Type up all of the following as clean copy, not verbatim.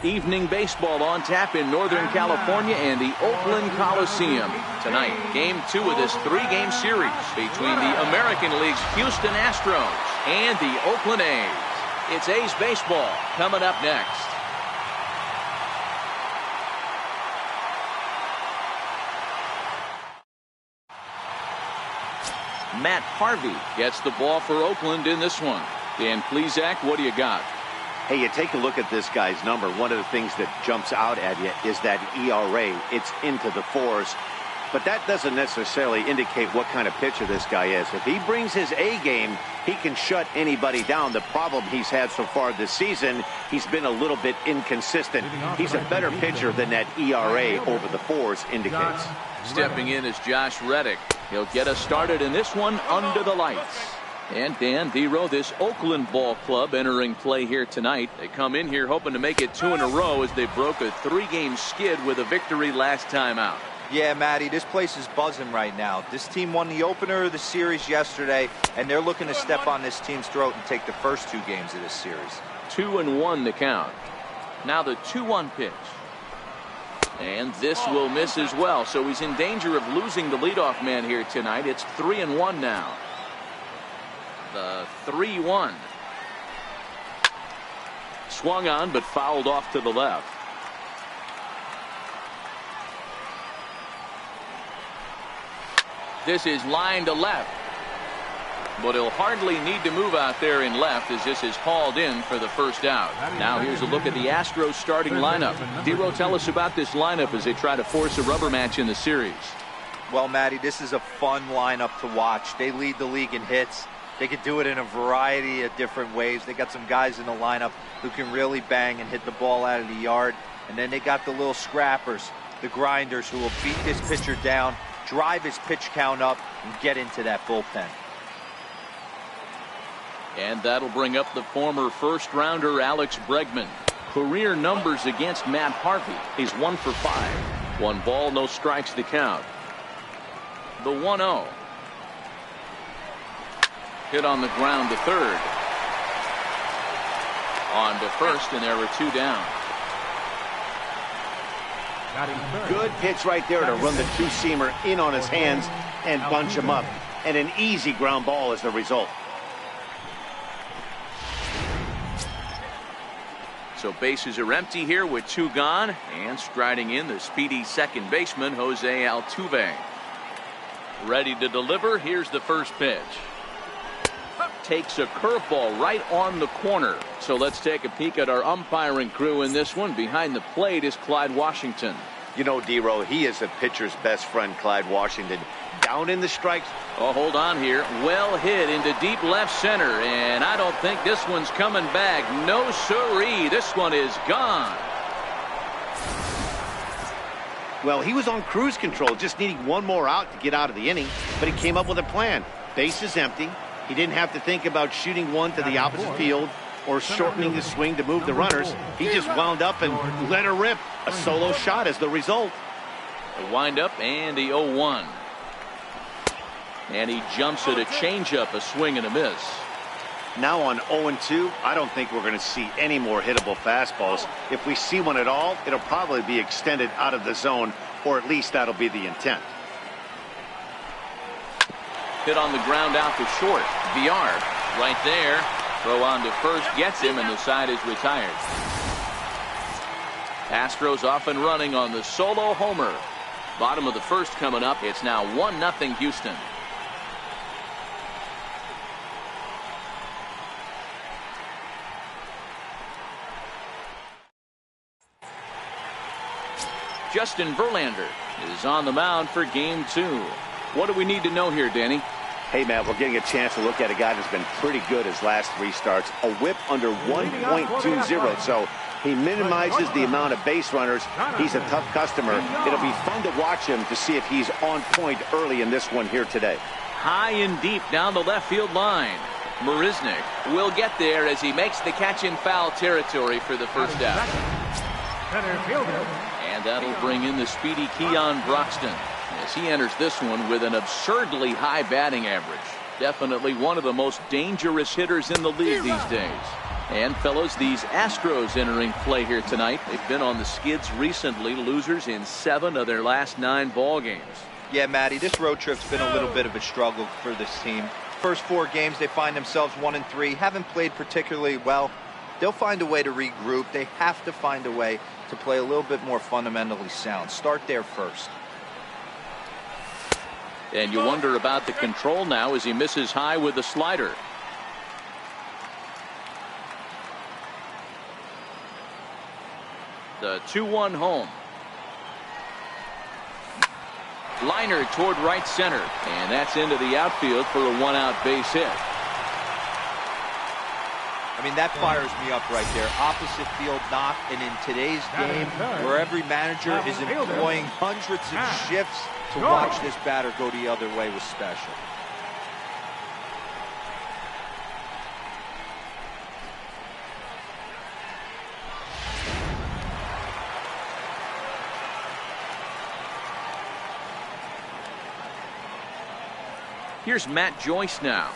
Evening baseball on tap in Northern California and the Oakland Coliseum. Tonight, Game 2 of this 3-game series between the American League's Houston Astros and the Oakland A's. It's A's baseball coming up next. Matt Harvey gets the ball for Oakland in this one. Dan Plesac, what do you got? Hey, you take a look at this guy's number. One of the things that jumps out at you is that ERA. It's into the 4s. But that doesn't necessarily indicate what kind of pitcher this guy is. If he brings his A game, he can shut anybody down. The problem he's had so far this season, he's been a little bit inconsistent. He's a better pitcher than that ERA over the 4s indicates. Stepping in is Josh Reddick. He'll get us started in this one under the lights. And Dan Dero, this Oakland ball club entering play here tonight. They come in here hoping to make it 2 in a row as they broke a 3-game skid with a victory last time out. Yeah, Matty, this place is buzzing right now. This team won the opener of the series yesterday, and they're looking to step on this team's throat and take the first 2 games of this series. 2-1 the count. Now the 2-1 pitch. And this will miss as well, so he's in danger of losing the leadoff man here tonight. It's 3-1 now. The 3-1. Swung on, but fouled off to the left. This is line to left. But he'll hardly need to move out there in left as this is hauled in for the first out. Now here's a look at the Astros starting lineup. Dero, tell us about this lineup as they try to force a rubber match in the series. Well, Matty, this is a fun lineup to watch. They lead the league in hits. They can do it in a variety of different ways. They got some guys in the lineup who can really bang and hit the ball out of the yard. And then they got the little scrappers, the grinders, who will beat this pitcher down, drive his pitch count up, and get into that bullpen. And that'll bring up the former first-rounder Alex Bregman. Career numbers against Matt Harvey. He's 1 for 5. 1 ball, no strikes to count. The 1-0. Hit on the ground to third. On to first, and there are 2 down. Good pitch right there to run the 2-seamer in on his hands and bunch him up. And an easy ground ball as the result. So bases are empty here with 2 gone, and striding in the speedy second baseman Jose Altuve. Ready to deliver. Here's the first pitch. Takes a curveball right on the corner. So let's take a peek at our umpiring crew in this one. Behind the plate is Clyde Washington. You know, Dero, he is a pitcher's best friend, Clyde Washington. Down in the strikes. Oh, hold on here. Well hit into deep left center, and I don't think this one's coming back. No siree. This one is gone. Well, he was on cruise control, just needing 1 more out to get out of the inning, but he came up with a plan. Base is empty. He didn't have to think about shooting one to the opposite field or shortening the swing to move the runners. He just wound up and let her rip. A solo shot as the result. The windup and the 0-1. And he jumps at a changeup, a swing and a miss. Now on 0-2, I don't think we're going to see any more hittable fastballs. If we see one at all, it'll probably be extended out of the zone, or at least that'll be the intent. Hit on the ground out to short. Villar right there. Throw on to first, gets him, and the side is retired. Astros off and running on the solo homer. Bottom of the first coming up. It's now 1-0 Houston. Justin Verlander is on the mound for game 2. What do we need to know here, Danny? Hey, Matt, we're getting a chance to look at a guy that's been pretty good his last 3 starts. A whip under 1.20, so he minimizes the amount of base runners. He's a tough customer. It'll be fun to watch him to see if he's on point early in this one here today. High and deep down the left field line. Marisnick will get there as he makes the catch in foul territory for the first out. And that'll bring in the speedy Keon Broxton as he enters this one with an absurdly high batting average. Definitely one of the most dangerous hitters in the league these days. And fellows, these Astros entering play here tonight. They've been on the skids recently, losers in 7 of their last 9 ball games. Yeah, Matty, this road trip's been a little bit of a struggle for this team. First 4 games, they find themselves 1-3, haven't played particularly well. They'll find a way to regroup. They have to find a way to play a little bit more fundamentally sound. Start there first. And you wonder about the control now as he misses high with the slider. The 2-1 home. Liner toward right center, and that's into the outfield for a 1-out base hit. I mean, that fires me up right there. Opposite field knock, and in today's game, where every manager is employing hundreds of shifts to watch this batter go the other way was special. Here's Matt Joyce now,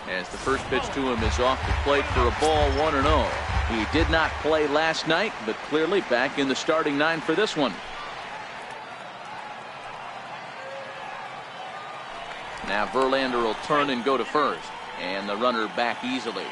as the first pitch to him is off the plate for a ball, 1-0. He did not play last night, but clearly back in the starting 9 for this one. Now Verlander will turn and go to first, and the runner back easily.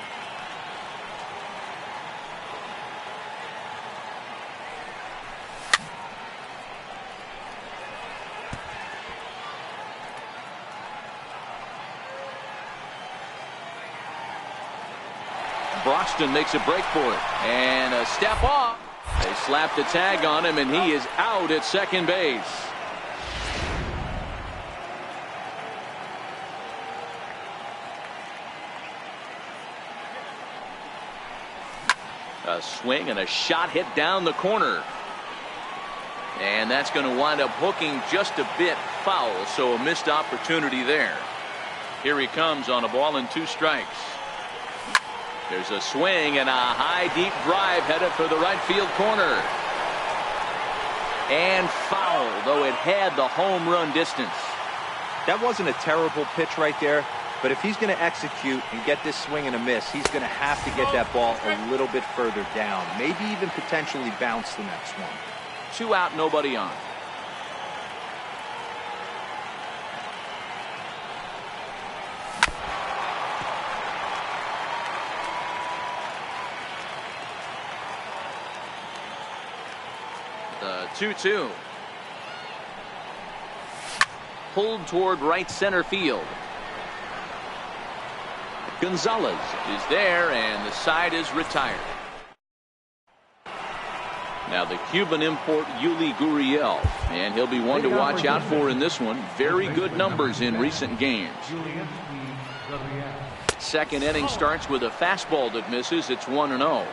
Broxton makes a break for it, and a step off. They slapped the tag on him, and he is out at second base. A swing and a shot hit down the corner, and that's going to wind up hooking just a bit foul, so a missed opportunity there. Here he comes on a ball and 2 strikes. There's a swing and a high deep drive headed for the right field corner. And foul, though it had the home run distance. That wasn't a terrible pitch right there, but if he's going to execute and get this swing and a miss, he's going to have to get that ball a little bit further down, maybe even potentially bounce the next one. 2 out, nobody on. The 2-2. Pulled toward right center field. Gonzalez is there, and the side is retired. Now the Cuban import Yuli Gurriel, and he'll be one to watch out for in this one. Very good numbers in recent games. Second inning starts with a fastball that misses. It's 1-0.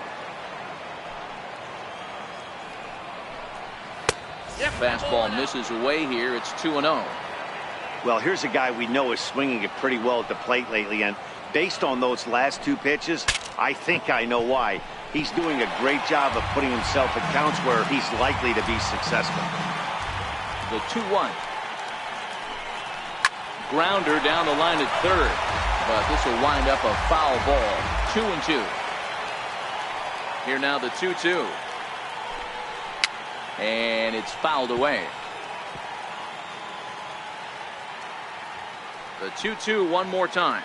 Fastball misses away here. It's 2-0. Well, here's a guy we know is swinging it pretty well at the plate lately, and based on those last 2 pitches, I think I know why. He's doing a great job of putting himself at counts where he's likely to be successful. The 2-1. Grounder down the line at third, but this will wind up a foul ball. 2-2. Here now the 2-2. And it's fouled away. The 2-2 one more time.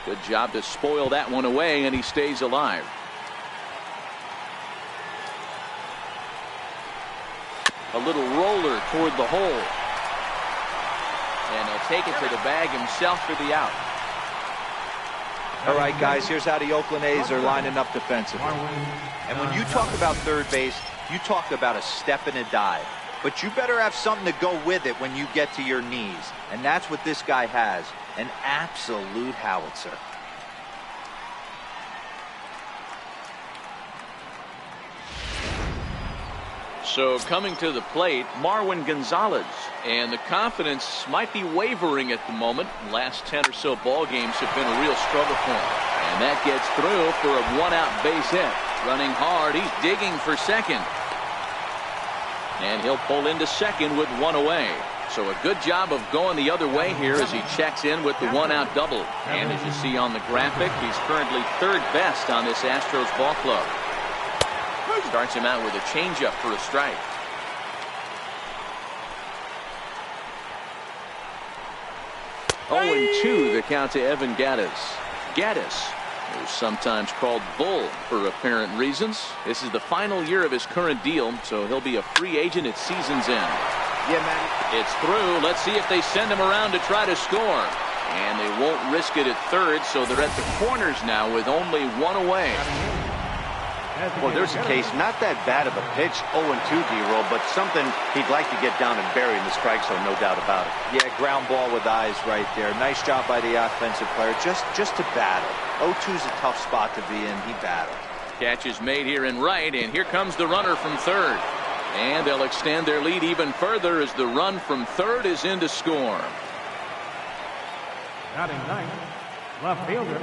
Good job to spoil that one away, and he stays alive. A little roller toward the hole. And he'll take it to the bag himself for the out. All right, guys, here's how the Oakland A's are lining up defensively. And when you talk about third base, you talk about a step and a dive. But you better have something to go with it when you get to your knees. And that's what this guy has. An absolute howitzer. So coming to the plate, Marwin Gonzalez, and the confidence might be wavering at the moment. Last 10 or so ball games have been a real struggle for him, and that gets through for a 1-out base hit. Running hard, he's digging for second, and he'll pull into second with 1 away. So a good job of going the other way here as he checks in with the one-out double. And as you see on the graphic, he's currently third best on this Astros ball club. Starts him out with a changeup for a strike. Oh, and 2 the count to Evan Gattis. Gattis, who's sometimes called Bull for apparent reasons. This is the final year of his current deal, so he'll be a free agent at season's end. Yeah, man. It's through. Let's see if they send him around to try to score. And they won't risk it at third, so they're at the corners now with only 1 away. Well, there's a case, not that bad of a pitch, 0-2 D-roll, but something he'd like to get down and bury in the strike zone, no doubt about it. Yeah, ground ball with eyes right there. Nice job by the offensive player, just to battle. 0-2's a tough spot to be in. He battled. Catch is made here in right, and here comes the runner from third. And they'll extend their lead even further as the run from third is in to score. Batting ninth, left fielder,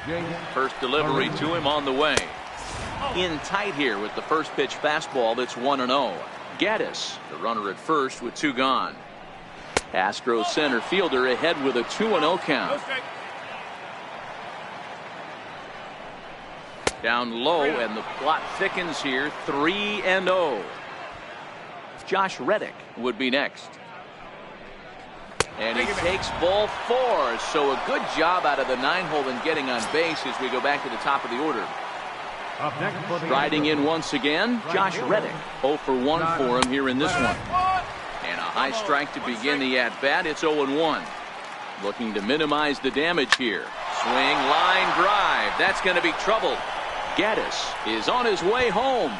James. First delivery to him on the way. In tight here with the first pitch fastball that's 1-0. Gattis, the runner at first with 2 gone. Astros center fielder ahead with a 2-0 count. Down low, and the plot thickens here. 3-0. Josh Reddick would be next. And he takes ball 4. So a good job out of the 9-hole in getting on base as we go back to the top of the order. Riding in once again, Josh Reddick. 0 for 1 for him here in this one. And a high strike to begin the at-bat. It's 0-1. Looking to minimize the damage here. Swing, line drive. That's going to be trouble. Gattis is on his way home.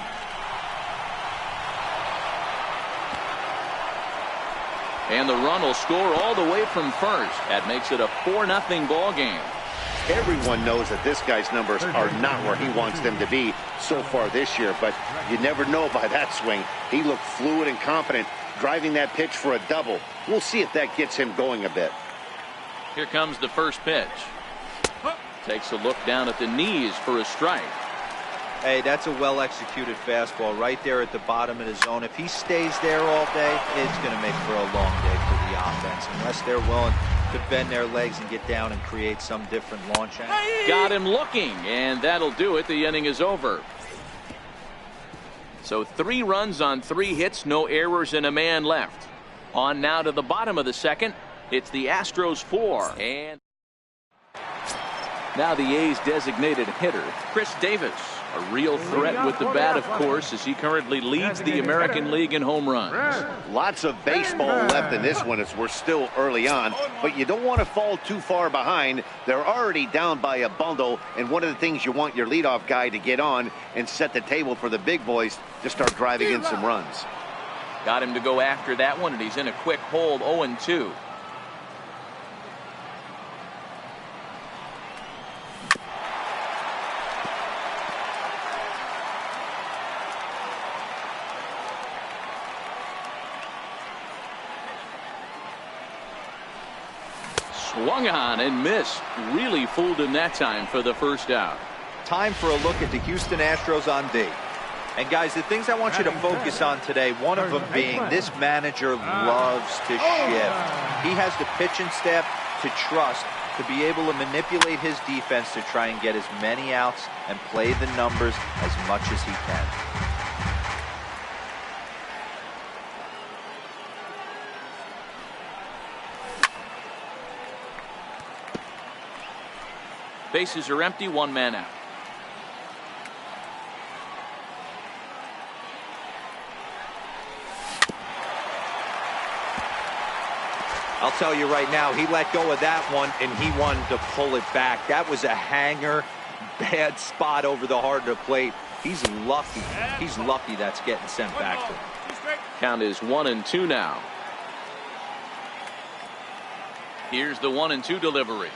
And the run will score all the way from first. That makes it a 4-0 ball game. Everyone knows that this guy's numbers are not where he wants them to be so far this year, but you never know by that swing. He looked fluid and confident driving that pitch for a double. We'll see if that gets him going a bit. Here comes the first pitch. Takes a look down at the knees for a strike. Hey, that's a well-executed fastball right there at the bottom of the zone. If he stays there all day, it's going to make for a long day for the offense, unless they're willing to bend their legs and get down and create some different launch angle. Got him looking, and that'll do it. The inning is over. So 3 runs on 3 hits, no errors, and a man left. On now to the bottom of the second. It's the Astros 4. And now the A's designated hitter, Chris Davis. A real threat with the bat, of course, as he currently leads the American League in home runs. Lots of baseball left in this one as we're still early on, but you don't want to fall too far behind. They're already down by a bundle, and one of the things you want your leadoff guy to get on and set the table for the big boys to start driving in some runs. Got him to go after that one, and he's in a quick hold, 0-2. Swung on and missed. Really fooled him that time for the first out. Time for a look at the Houston Astros on D. And guys, the things I want you to focus on today, one of them being this manager loves to shift. He has the pitching staff to trust to be able to manipulate his defense to try and get as many outs and play the numbers as much as he can. Bases are empty, 1 man out. I'll tell you right now, he let go of that one and he wanted to pull it back. That was a hanger, bad spot over the heart of the plate. He's lucky. He's lucky that's getting sent back to him. Count is 1-2 now. Here's the 1-2 delivery.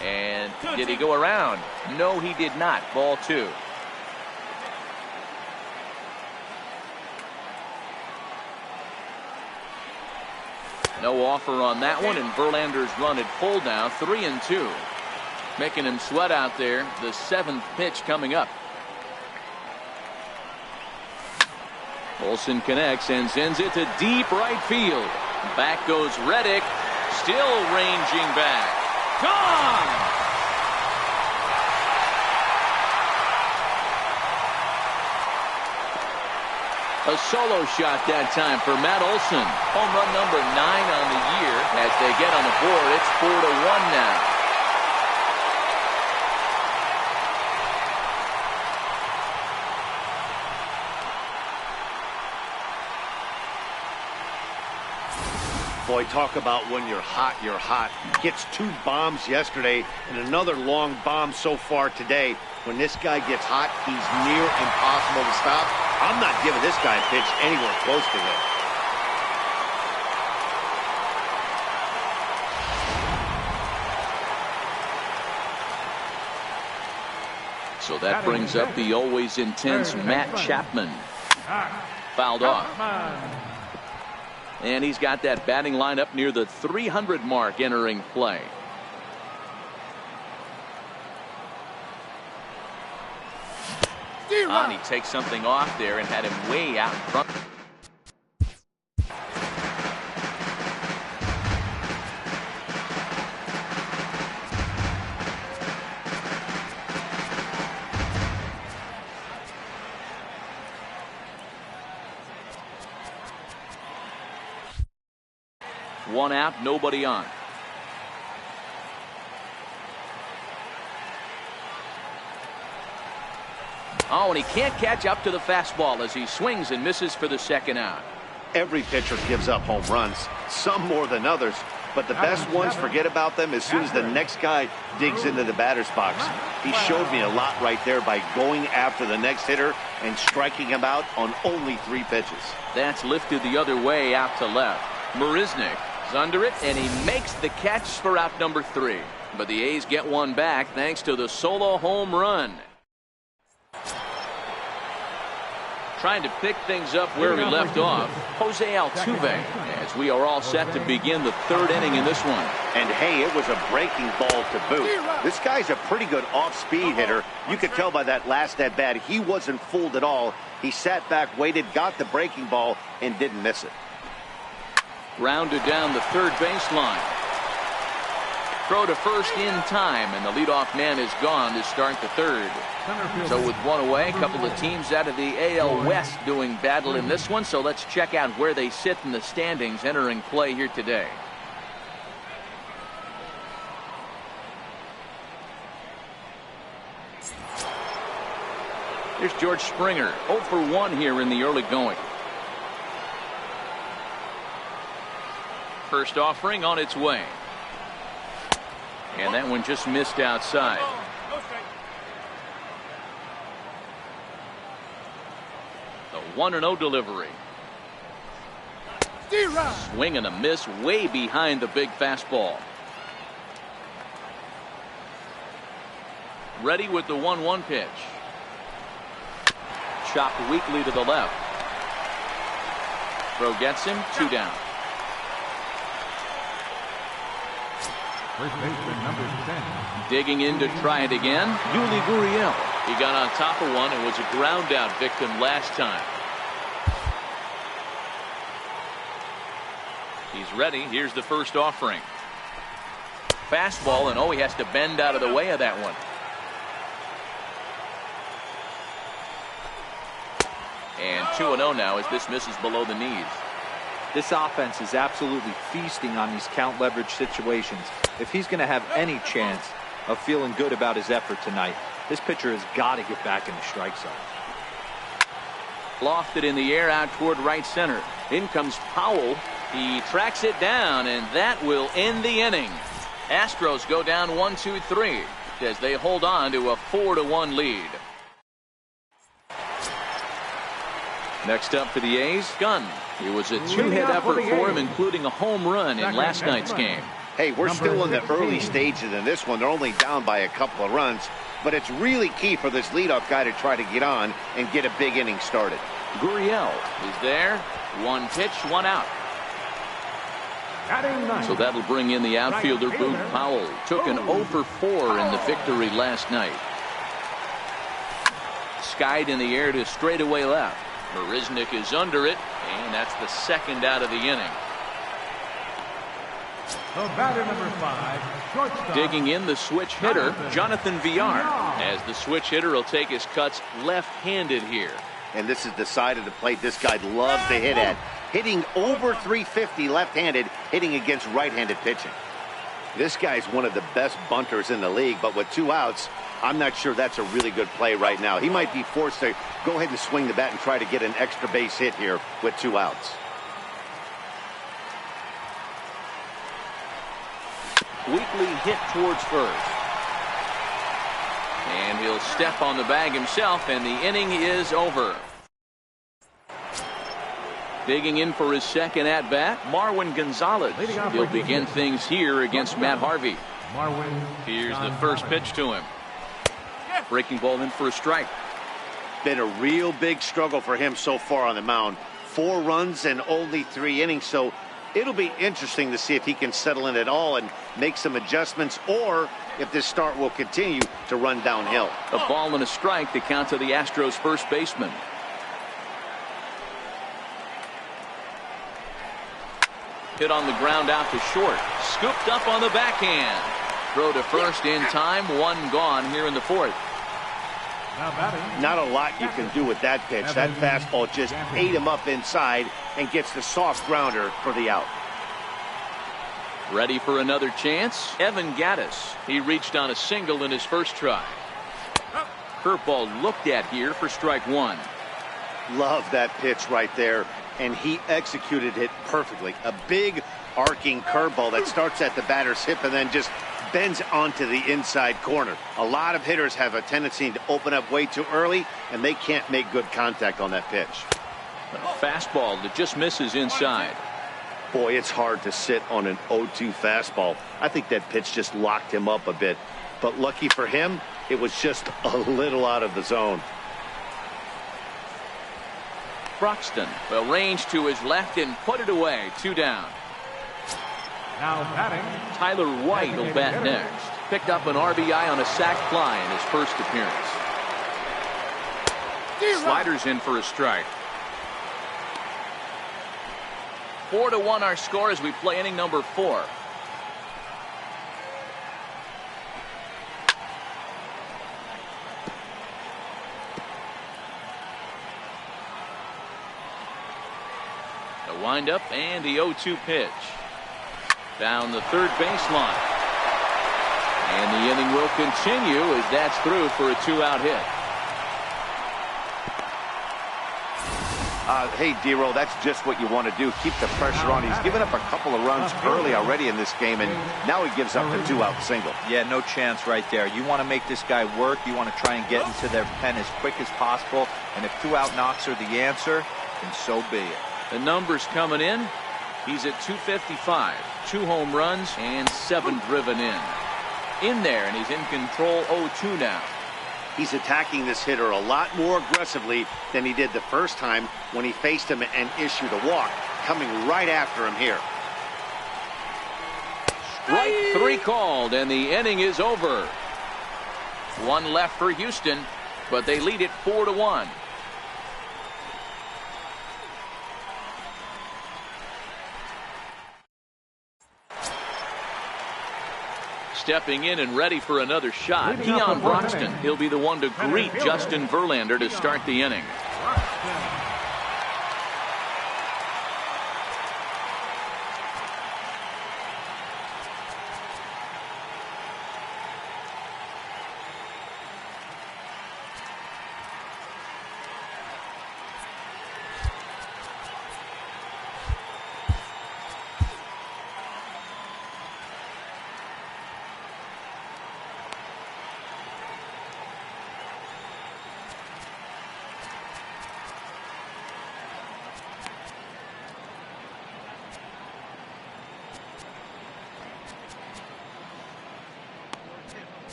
And did he go around? No, he did not. Ball 2. No offer on that one, and Verlander's run at full now, 3-2. Making him sweat out there. The 7th pitch coming up. Olsen connects and sends it to deep right field. Back goes Reddick, still ranging back. Gone! A solo shot that time for Matt Olsen. Home run number 9 on the year. As they get on the board, it's 4-1 now. Boy, talk about when you're hot, you're hot. Gets 2 bombs yesterday and another long bomb so far today. When this guy gets hot, he's near impossible to stop. I'm not giving this guy a pitch anywhere close to him. So that brings up the always intense Matt Chapman. Fouled off. And he's got that batting lineup near the 300 mark entering play. He takes something off there and had him way out in front. One out, nobody on. Oh, and he can't catch up to the fastball as he swings and misses for the second out. Every pitcher gives up home runs, some more than others, but the best ones forget about them as soon as the next guy digs into the batter's box. He showed me a lot right there by going after the next hitter and striking him out on only 3 pitches. That's lifted the other way out to left. Marisnick is under it, and he makes the catch for out number 3. But the A's get one back thanks to the solo home run. Trying to pick things up where we left off, Jose Altuve, as we are all set to begin the 3rd inning in this one. And hey, it was a breaking ball to boot. This guy's a pretty good off-speed hitter. You could tell by that last at-bat he wasn't fooled at all. He sat back, waited, got the breaking ball, and didn't miss it. Grounded down the 3rd baseline. Throw to first in time, and the leadoff man is gone to start the 3rd. So with one away, a couple of teams out of the AL West doing battle in this one. So let's check out where they sit in the standings entering play here today. Here's George Springer, 0 for 1 here in the early going. First offering on its way. And that one just missed outside. The 1-0 delivery. Swing and a miss way behind the big fastball. Ready with the 1-1 pitch. Chopped weakly to the left. Throw gets him, 2 down. First baseman number 10. Digging in to try it again, Yuli Gurriel. He got on top of one and was a ground out victim last time. He's ready. Here's the first offering. Fastball, and he has to bend out of the way of that one. And 2-0 now as this misses below the knees. This offense is absolutely feasting on these count leverage situations. If he's going to have any chance of feeling good about his effort tonight, this pitcher has got to get back in the strike zone. Lofted in the air out toward right center. In comes Powell. He tracks it down, and that will end the inning. Astros go down 1-2-3 as they hold on to a 4-1 lead. Next up for the A's, Gunn. It was a 2-hit effort for him, including a home run in last night's game. Hey, we're still in the early stages in this one. They're only down by a couple of runs, but it's really key for this leadoff guy to try to get on and get a big inning started. Gurriel is there. 1 pitch, 1 out. So that'll bring in the outfielder, Boog Powell. Took an 0 for 4 in the victory last night. Skied in the air to straightaway left. Marisnik is under it, and that's the second out of the inning. The batter, number 5, shortstop. Digging in, the switch hitter, Jonathan Villar, as the switch hitter will take his cuts left-handed here. And this is the side of the plate this guy loves to hit at. Hitting over 350 left-handed, hitting against right-handed pitching. This guy's one of the best bunters in the league, but with 2 outs, I'm not sure that's a really good play right now. He might be forced to go ahead and swing the bat and try to get an extra base hit here with 2 outs. Weekly hit towards first. And he'll step on the bag himself, and the inning is over. Digging in for his second at-bat, Marwin Gonzalez. He'll begin things here against Matt Harvey. Here's the first pitch to him. Breaking ball in for a strike. Been a real big struggle for him so far on the mound. 4 runs and only 3 innings, so it'll be interesting to see if he can settle in at all and make some adjustments, or if this start will continue to run downhill. A ball and a strike, the count to the Astros first baseman. Hit on the ground out to short. Scooped up on the backhand. Throw to first in time. 1 gone here in the 4th. Not a lot you can do with that pitch. That fastball just ate him up inside and gets the soft grounder for the out. Ready for another chance? Evan Gattis. He reached on a single in his first try. Curveball looked at here for strike 1. Love that pitch right there, and he executed it perfectly. A big arcing curveball that starts at the batter's hip and then just bends onto the inside corner. A lot of hitters have a tendency to open up way too early, and they can't make good contact on that pitch. A fastball that just misses inside. Boy, it's hard to sit on an 0-2 fastball. I think that pitch just locked him up a bit. But lucky for him, it was just a little out of the zone. Broxton will range to his left and put it away. 2 down. Now batting, Tyler White will bat next. Picked up an RBI on a sac fly in his first appearance. Sliders in for a strike. 4-1 our score as we play inning number 4. The windup and the 0-2 pitch. Down the third baseline. And the inning will continue as that's through for a 2-out hit. Hey, Dero, that's just what you want to do. Keep the pressure on. He's given up a couple of runs early already in this game, and now he gives up the 2-out single. Yeah, no chance right there. You want to make this guy work. You want to try and get into their pen as quick as possible. And if 2-out knocks are the answer, then so be it. The numbers coming in. He's at 255, 2 home runs, and 7 driven in. In there, and he's in control 0-2 now. He's attacking this hitter a lot more aggressively than he did the first time when he faced him and issued a walk, coming right after him here. Strike 3 called, and the inning is over. 1 left for Houston, but they lead it 4-1. Stepping in and ready for another shot, Keon Broxton. He'll be the one to greet Justin Verlander to start the inning.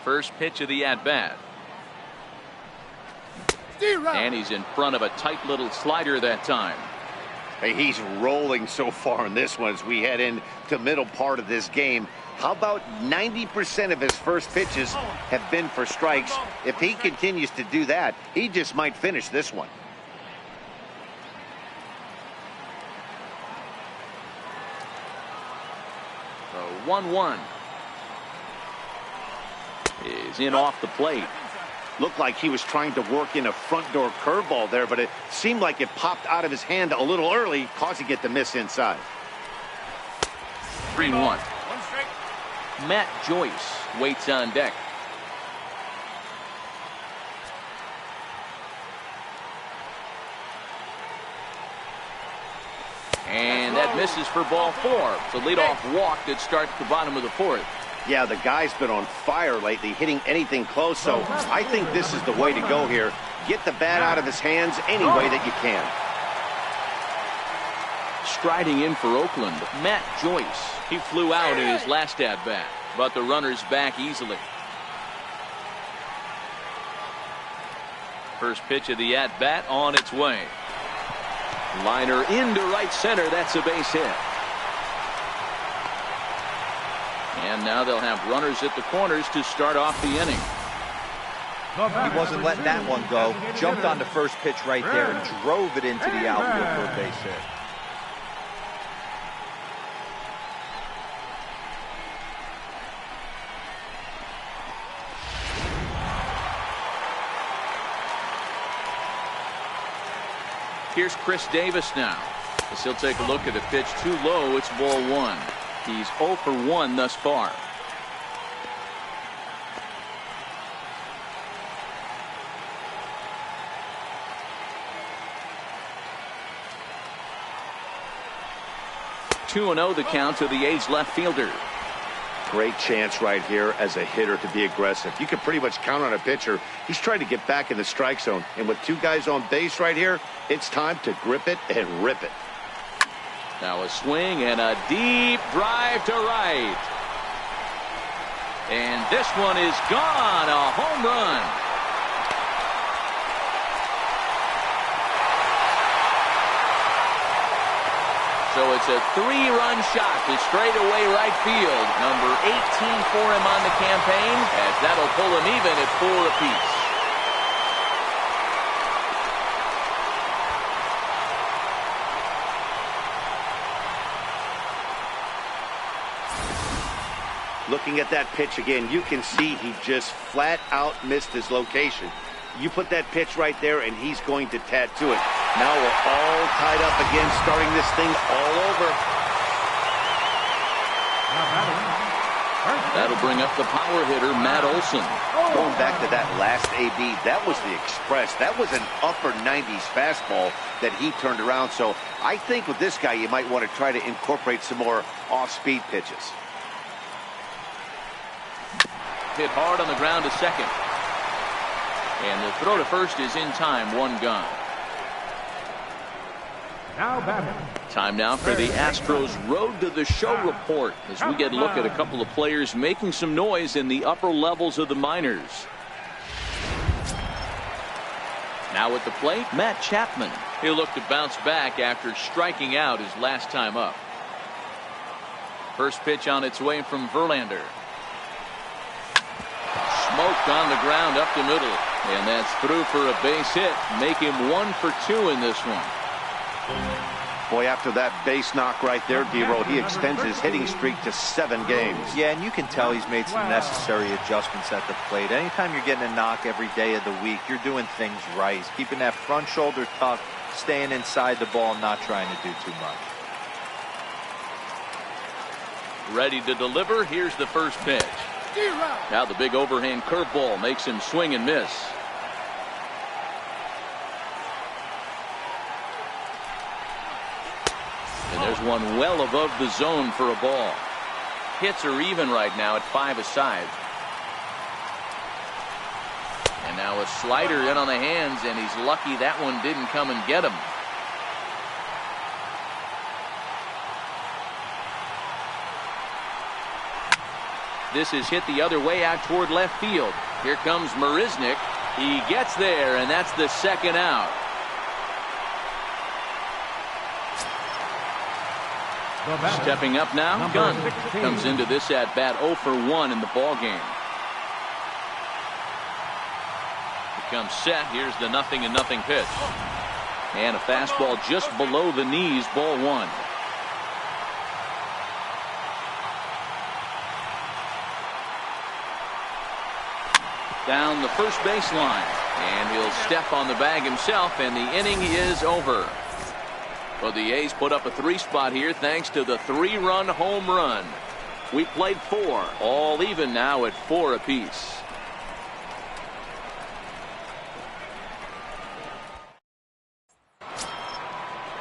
First pitch of the at-bat. And he's in front of a tight little slider that time. Hey, he's rolling so far in this one as we head into middle part of this game. How about 90% of his first pitches have been for strikes? If he continues to do that, he just might finish this one. The 1-1 is in off the plate. Looked like he was trying to work in a front door curveball there, but it seemed like it popped out of his hand a little early, causing it to miss inside. 3-1. Matt Joyce waits on deck. And that misses for ball 4. The leadoff walk that starts the bottom of the 4th. Yeah, the guy's been on fire lately, hitting anything close, so I think this is the way to go here. Get the bat out of his hands any way that you can. Striding in for Oakland, Matt Joyce. He flew out in his last at-bat, but the runner's back easily. First pitch of the at-bat on its way. Liner into right center. That's a base hit. And now they'll have runners at the corners to start off the inning. He wasn't letting that one go. Jumped on the first pitch right there and drove it into the outfield for a base hit. Here's Chris Davis now. As he'll take a look at a pitch too low. It's ball 1. He's 0 for 1 thus far. Two 2-0 the count to the A's left fielder. Great chance right here as a hitter to be aggressive. You can pretty much count on a pitcher. He's trying to get back in the strike zone. And with two guys on base right here, it's time to grip it and rip it. Now a swing and a deep drive to right. And this one is gone. A home run. So it's a 3-run shot to straightaway right field. Number 18 for him on the campaign, as that'll pull him even at 4 apiece. Looking at that pitch again, you can see he just flat out missed his location. You put that pitch right there, and he's going to tattoo it. Now we're all tied up again, starting this thing all over. That'll bring up the power hitter, Matt Olson. Going back to that last AB, that was the express. That was an upper 90s fastball that he turned around. So I think with this guy, you might want to try to incorporate some more off-speed pitches. Hit hard on the ground to second. And the throw to first is in time. 1 gone. Now batting. Time now for the Astros Road to the Show report as we get a look at a couple of players making some noise in the upper levels of the minors. Now at the plate, Matt Chapman. He'll look to bounce back after striking out his last time up. First pitch on its way from Verlander. Smoked on the ground up the middle. And that's through for a base hit. Make him 1 for 2 in this one. Boy, after that base knock right there, D-Roll, he extends his hitting streak to 7 games. Yeah, and you can tell he's made some necessary adjustments at the plate. Anytime you're getting a knock every day of the week, you're doing things right. He's keeping that front shoulder tucked, staying inside the ball, not trying to do too much. Ready to deliver. Here's the first pitch. Now the big overhand curveball makes him swing and miss. And there's one well above the zone for a ball. Hits are even right now at 5 aside. And now a slider in on the hands, and he's lucky that one didn't come and get him. This is hit the other way out toward left field. Here comes Marisnick. He gets there, and that's the second out. Stepping up now, Gunn comes into this at bat 0 for 1 in the ball game. Becomes set. Here's the 0-0 pitch. And a fastball just below the knees, ball 1. Down the first baseline, and he'll step on the bag himself, and the inning is over. Well, the A's put up a 3 spot here thanks to the 3-run home run. We played 4, all even now at 4 apiece.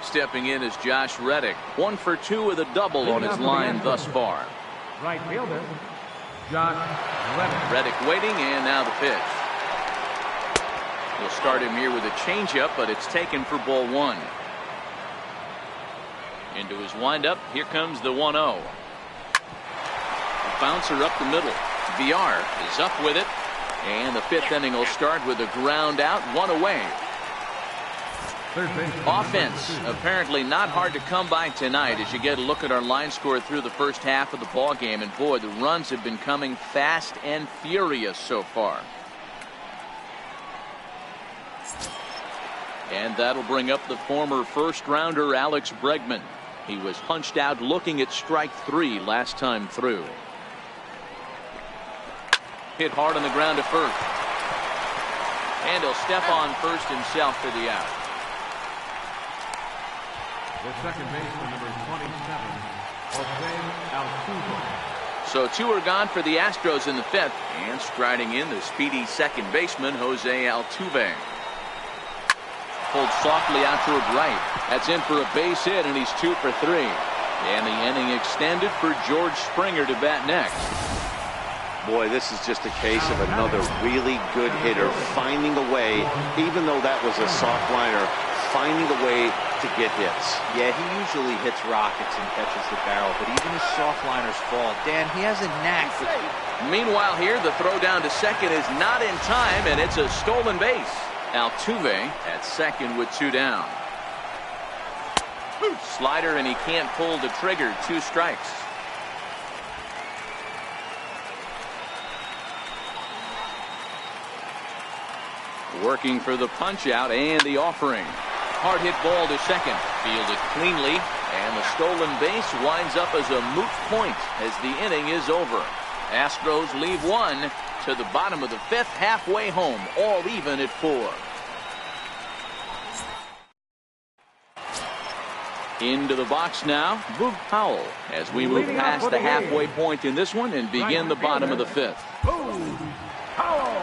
Stepping in is Josh Reddick, 1 for 2 with a double on his line thus far. Right fielder, Josh Reddick. Reddick waiting, and now the pitch. We'll start him here with a changeup, but it's taken for ball 1. Into his windup, here comes the 1-0. A bouncer up the middle. VR is up with it, and the 5th inning will start with a ground out, 1 away. Offense apparently not hard to come by tonight as you get a look at our line score through the first half of the ball game, and boy, the runs have been coming fast and furious so far. And that'll bring up the former first rounder Alex Bregman. He was punched out looking at strike 3 last time through. Hit hard on the ground to first, and he'll step on first himself for the out. The second baseman, number 27, Jose Altuve. So 2 are gone for the Astros in the 5th, and striding in the speedy second baseman Jose Altuve. Pulled softly out toward right. That's in for a base hit, and he's 2 for 3. And the inning extended for George Springer to bat next. Boy, this is just a case of another really good hitter finding a way, even though that was a soft liner, finding a way to get hits. Yeah, he usually hits rockets and catches the barrel, but even his soft liners fall. Dan, he has a knack for it. Meanwhile here, the throw down to second is not in time, and it's a stolen base. Altuve at second with 2 down. Slider, and he can't pull the trigger. 2 strikes. Working for the punch out and the offering. Hard hit ball to second. Fielded cleanly, and the stolen base winds up as a moot point as the inning is over. Astros leave 1 to the bottom of the 5th, halfway home, all even at 4. Into the box now, Boog Powell, as we move past the halfway point in this one and begin the bottom of the 5th. Boog Powell.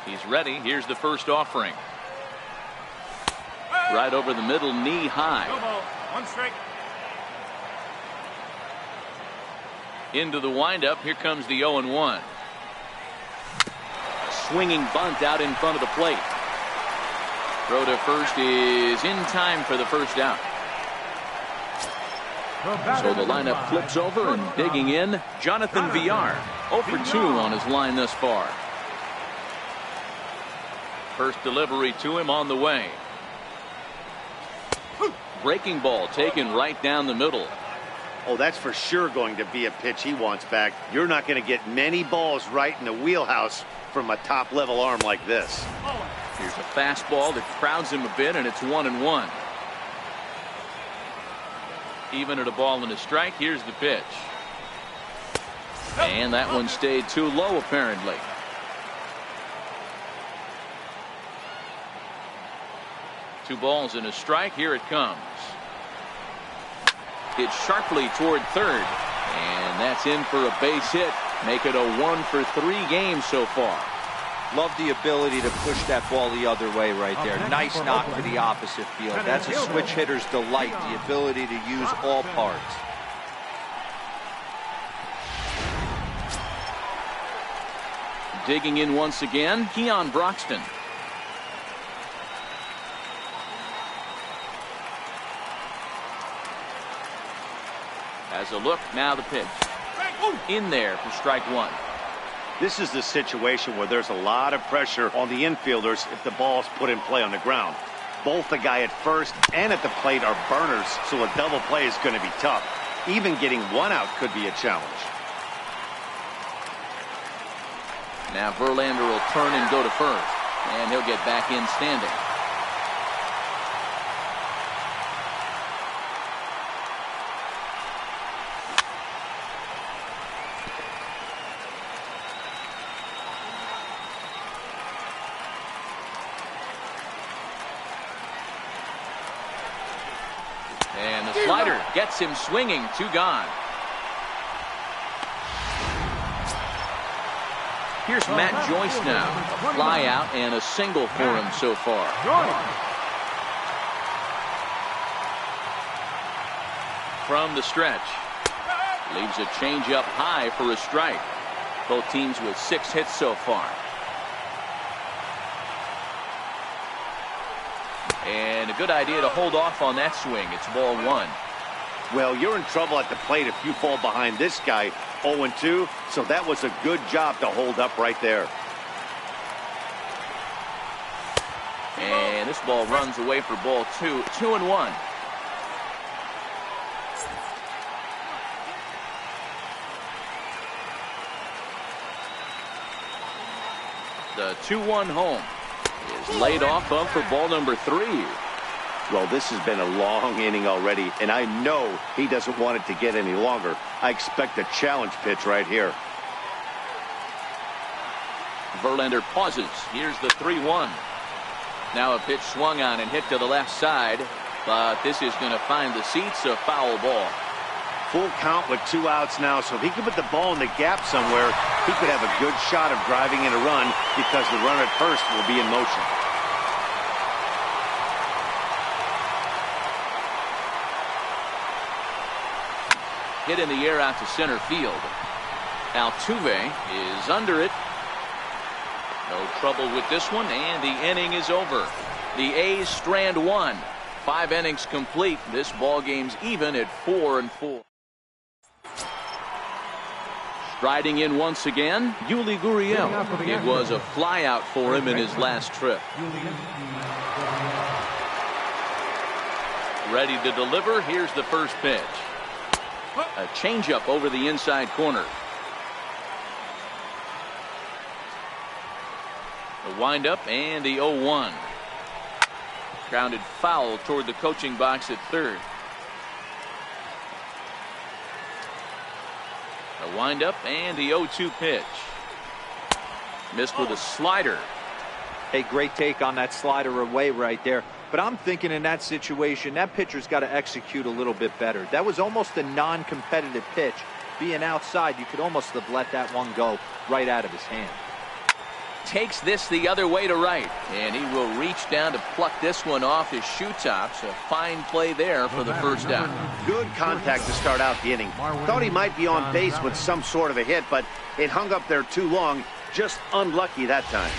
He's ready. Here's the first offering. Right over the middle, knee high. 1 strike. Into the windup. Here comes the 0-1. A swinging bunt out in front of the plate. Throw to first is in time for the first out. So the lineup flips over, and digging in, Jonathan VR. 0 for 2 on his line thus far. First delivery to him on the way. Breaking ball taken right down the middle. Oh, that's for sure going to be a pitch he wants back. You're not going to get many balls right in the wheelhouse from a top-level arm like this. Here's a fastball that crowds him a bit, and it's 1-1. Even at a ball and a strike, here's the pitch. And that one stayed too low, apparently. Two balls and a strike. Here it comes. Hit sharply toward third, and that's in for a base hit. Make it a 1 for 3 game so far. Love the ability to push that ball the other way right there. Nice knock to the opposite field. That's a switch hitter's delight, the ability to use all parts. Digging in once again, Keon Broxton. As a look, now the pitch. In there for strike one. This is the situation where there's a lot of pressure on the infielders if the ball's put in play on the ground. Both the guy at first and at the plate are burners, so a double play is going to be tough. Even getting one out could be a challenge. Now Verlander will turn and go to first, and he'll get back in standing. And the slider gets him swinging. 2 gone. Here's Matt Joyce now. A fly out and a single for him so far. From the stretch. Leaves a changeup high for a strike. Both teams with 6 hits so far. And a good idea to hold off on that swing. It's ball 1. Well, you're in trouble at the plate if you fall behind this guy 0-2, so that was a good job to hold up right there. And this ball runs away for ball 2. 2-1. The 2-1 home is laid off of for ball number 3. Well, this has been a long inning already, and I know he doesn't want it to get any longer. I expect a challenge pitch right here. Verlander pauses. Here's the 3-1. Now a pitch swung on and hit to the left side, but this is going to find the seats. A foul ball. Full count with 2 outs now, so if he could put the ball in the gap somewhere, he could have a good shot of driving in a run because the runner at first will be in motion. Hit in the air out to center field. Altuve is under it. No trouble with this one, and the inning is over. The A's strand 1. 5 innings complete. This ball game's even at 4-4. Striding in once again, Yuli Gurriel. It was a flyout for him in his last trip. Ready to deliver. Here's the first pitch. A changeup over the inside corner. The windup and the 0-1. Grounded foul toward the coaching box at third. The windup and the 0-2 pitch. Missed with a slider. Hey, great take on that slider away right there. But I'm thinking in that situation, that pitcher's got to execute a little bit better. That was almost a non-competitive pitch. Being outside, you could almost have let that one go right out of his hand. Takes this the other way to right, and he will reach down to pluck this one off his shoe tops. A fine play there for the first out. Good contact to start out the inning. Thought he might be on base with some sort of a hit, but it hung up there too long. Just unlucky that time.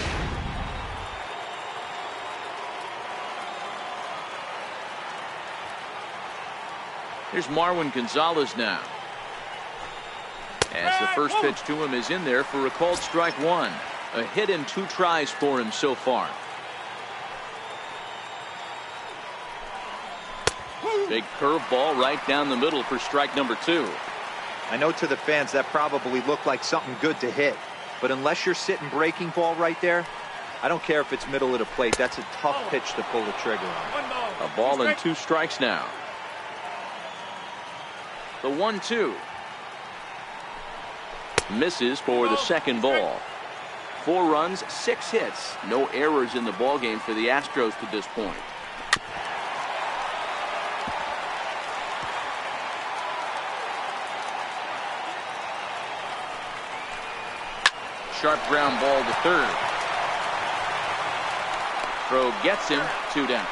Here's Marwin Gonzalez now. As the first pitch to him is in there for a called strike 1. A hit and 2 tries for him so far. Big curveball right down the middle for strike number 2. I know to the fans that probably looked like something good to hit. But unless you're sitting breaking ball right there, I don't care if it's middle of the plate. That's a tough pitch to pull the trigger on. A ball and 2 strikes now. The 1-2. Misses for the second ball. 4 runs, 6 hits. No errors in the ballgame for the Astros to this point. Sharp ground ball to third. Throw gets him. 2 down.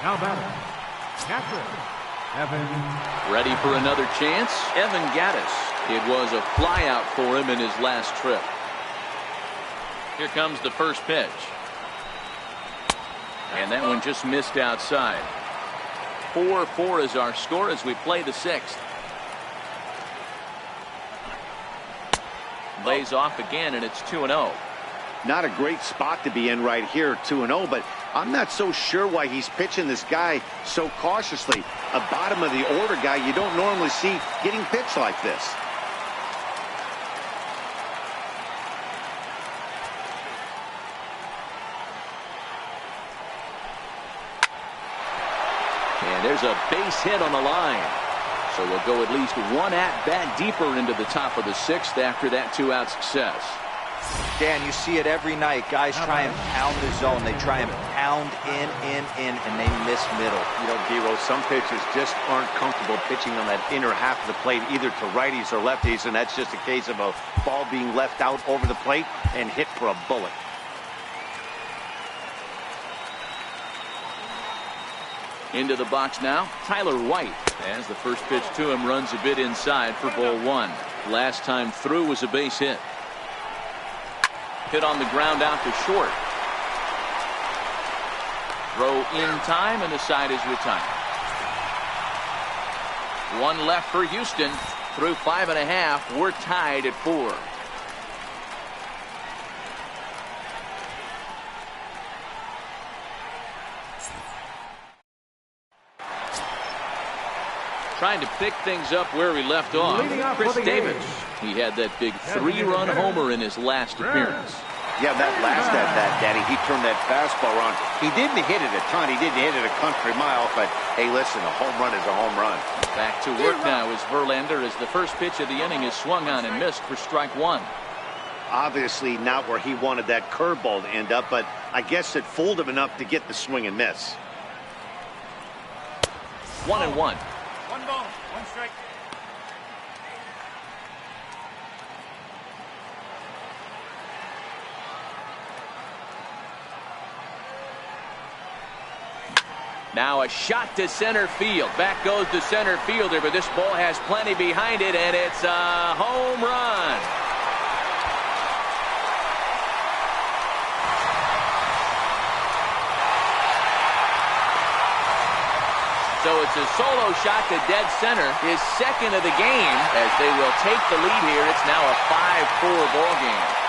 Now batting, catcher, Evan. Ready for another chance. Evan Gattis. It was a flyout for him in his last trip. Here comes the first pitch. And that one just missed outside. 4-4 is our score as we play the 6th. Lays off again, and it's 2-0. Not a great spot to be in right here, 2-0, but I'm not so sure why he's pitching this guy so cautiously. A bottom of the order guy you don't normally see getting pitched like this. And there's a base hit on the line. So we'll go at least one at-bat deeper into the top of the 6th after that 2-out success. Dan, you see it every night. Guys try and pound the zone. They try and pound in, and they miss middle. You know, Dero, some pitchers just aren't comfortable pitching on that inner half of the plate, either to righties or lefties, and that's just a case of a ball being left out over the plate and hit for a bullet. Into the box now, Tyler White, as the first pitch to him runs a bit inside for ball 1. Last time through was a base hit. Hit on the ground out to short. Throw in time, and the side is retired. One left for Houston. Through 5.5, we're tied at 4. Trying to pick things up where he left off. Chris Davis. He had that big 3-run homer in his last appearance. Yeah, that last at-bat, Danny, he turned that fastball around. He didn't hit it a ton. He didn't hit it a country mile, but hey, listen, a home run is a home run. Back to work now is Verlander, as the first pitch of the inning is swung on and missed for strike 1. Obviously not where he wanted that curveball to end up, but I guess it fooled him enough to get the swing and miss. 1-1. 1 ball, 1 strike. Now a shot to center field. Back goes the center fielder, but this ball has plenty behind it, and it's a home run. So it's a solo shot to dead center, his second of the game, as they will take the lead here. It's now a 5-4 ball game.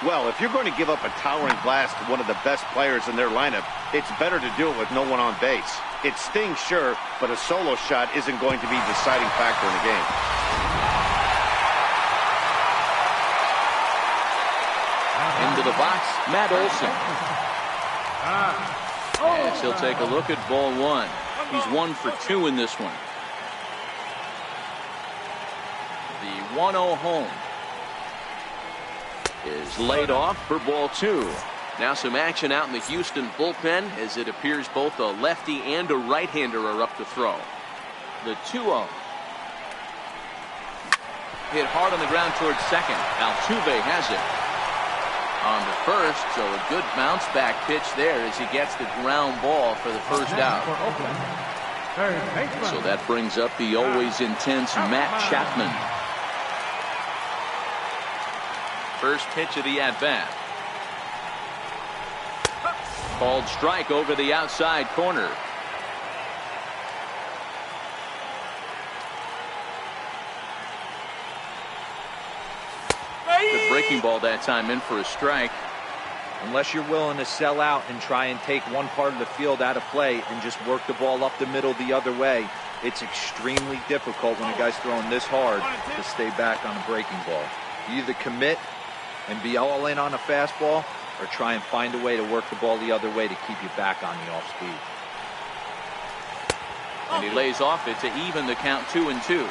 Well, if you're going to give up a towering blast to one of the best players in their lineup, it's better to do it with no one on base. It stings, sure, but a solo shot isn't going to be the deciding factor in the game. Into the box, Matt Olson. Yes, he'll take a look at ball 1. He's 1 for 2 in this one. The 1-0 home is laid off for ball 2. Now some action out in the Houston bullpen, as it appears both a lefty and a right-hander are up to throw. The 2-0. Hit hard on the ground towards second. Altuve has it. On to first, so a good bounce back pitch there as he gets the ground ball for the first out. So that brings up the always intense Matt Chapman. First pitch of the at-bat. Called strike over the outside corner. The breaking ball that time in for a strike. Unless you're willing to sell out and try and take one part of the field out of play and just work the ball up the middle the other way, it's extremely difficult when a guy's throwing this hard to stay back on a breaking ball. You either commit and be all in on a fastball, or try and find a way to work the ball the other way to keep you back on the off speed. And he lays off it to even the count 2-2.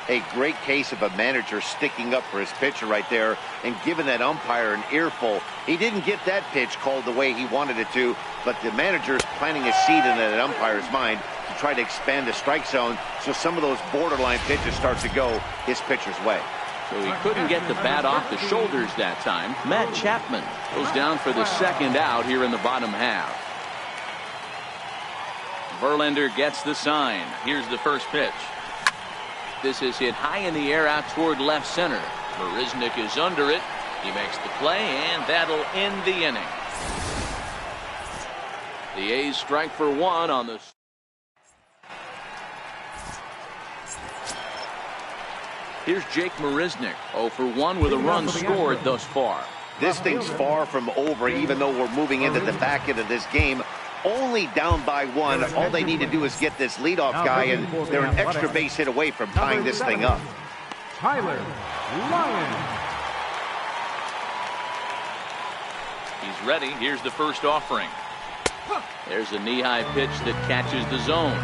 A great case of a manager sticking up for his pitcher right there and giving that umpire an earful. He didn't get that pitch called the way he wanted it to, but the manager's planting a seed in that umpire's mind to try to expand the strike zone so some of those borderline pitches start to go his pitcher's way. So he couldn't get the bat off the shoulders that time. Matt Chapman goes down for the second out here in the bottom half. Verlander gets the sign. Here's the first pitch. This is hit high in the air out toward left center. Marisnick is under it. He makes the play, and that'll end the inning. The A's strike for one on the. Here's Jake Marisnick, 0 for 1 with a run scored thus far. This thing's far from over, even though we're moving into the back end of this game. Only down by one. All they need to do is get this leadoff guy, and they're an extra base hit away from tying this thing up. Tyler Ryan. He's ready. Here's the first offering. There's a knee-high pitch that catches the zone.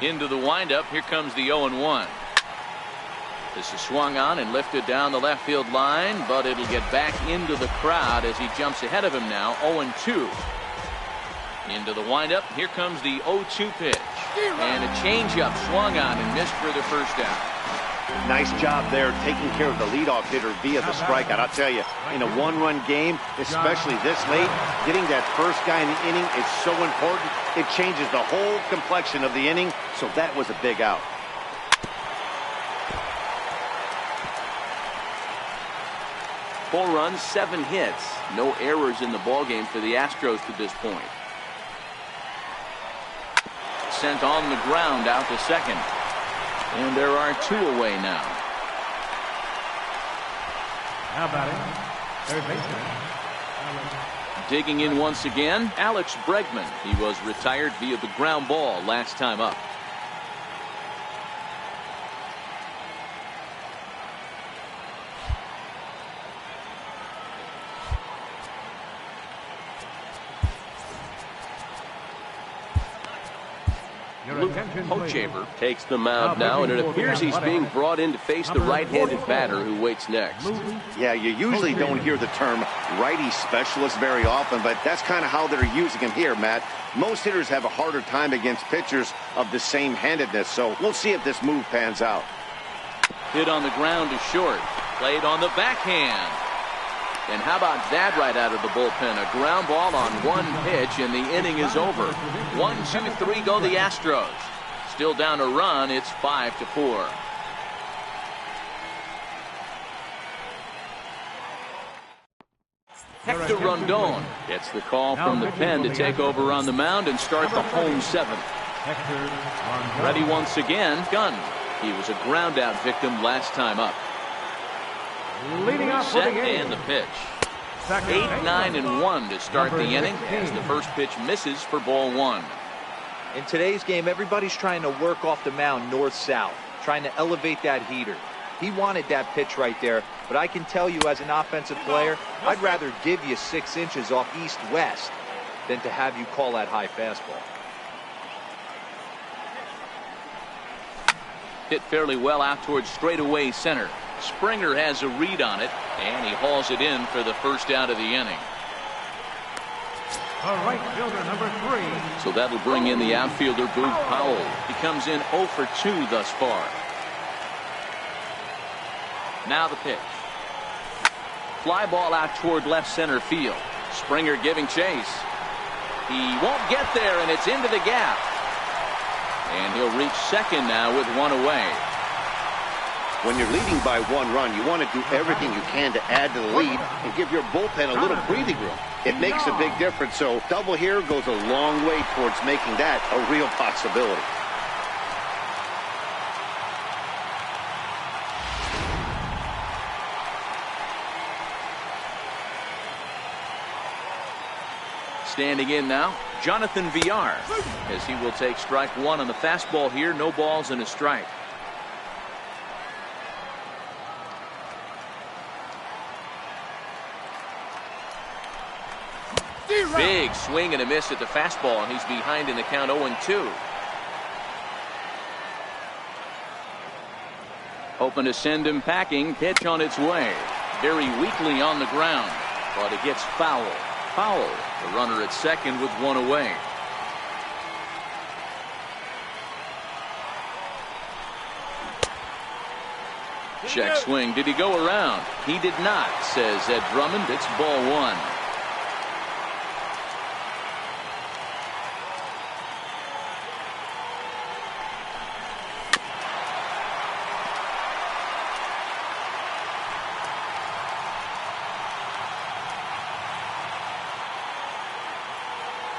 Into the windup. Here comes the 0-1. This is swung on and lifted down the left field line, but it'll get back into the crowd as he jumps ahead of him now. 0-2. Into the windup. Here comes the 0-2 pitch. And a changeup swung on and missed for the first out. Nice job there taking care of the leadoff hitter via the strikeout. I'll tell you, in a one-run game, especially this late, getting that first guy in the inning is so important. It changes the whole complexion of the inning, so that was a big out. Four runs, 7 hits. No errors in the ballgame for the Astros to this point. Sent on the ground out to second. And there are 2 away now. Now batting, third baseman. Digging in once again, Alex Bregman. He was retired via the ground ball last time up. Luke Hochevar takes the mound now, and it appears he's being brought in to face the right-handed batter who waits next. Yeah, you usually don't hear the term righty specialist very often, but that's kind of how they're using him here, Matt. Most hitters have a harder time against pitchers of the same handedness, so we'll see if this move pans out. Hit on the ground to short. Played on the backhand. And how about that right out of the bullpen? A ground ball on one pitch, and the inning is over. 1, 2, 3 go the Astros. Still down a run. It's 5-4. Hector Rondon gets the call from the pen to take over on the mound and start the home 7th. Ready once again, Gunn. He was a ground out victim last time up. Leading off Set and the pitch. 8, 9, and 1 to start the inning as the first pitch misses for ball 1. In today's game, everybody's trying to work off the mound north-south, trying to elevate that heater. He wanted that pitch right there, but I can tell you as an offensive player, I'd rather give you 6 inches off east-west than to have you call that high fastball. Hit fairly well out towards straightaway center. Springer has a read on it, and he hauls it in for the first out of the inning. The right fielder, number 3. So that'll bring in the outfielder, Boog Powell. He comes in 0 for 2 thus far. Now the pitch. Fly ball out toward left center field. Springer giving chase. He won't get there, and it's into the gap. And he'll reach second now with 1 away. When you're leading by 1 run, you want to do everything you can to add to the lead and give your bullpen a little breathing room. It makes a big difference, so double here goes a long way towards making that a real possibility. Standing in now, Jonathan Villar, as he will take strike 1 on the fastball here. No balls and a strike. Big swing and a miss at the fastball, and he's behind in the count 0-2. Hoping to send him packing. Pitch on its way. Very weakly on the ground, but it gets foul. Powell, the runner at second with 1 away. Check swing. Did he go around? He did not, says Ed Drummond. It's ball 1.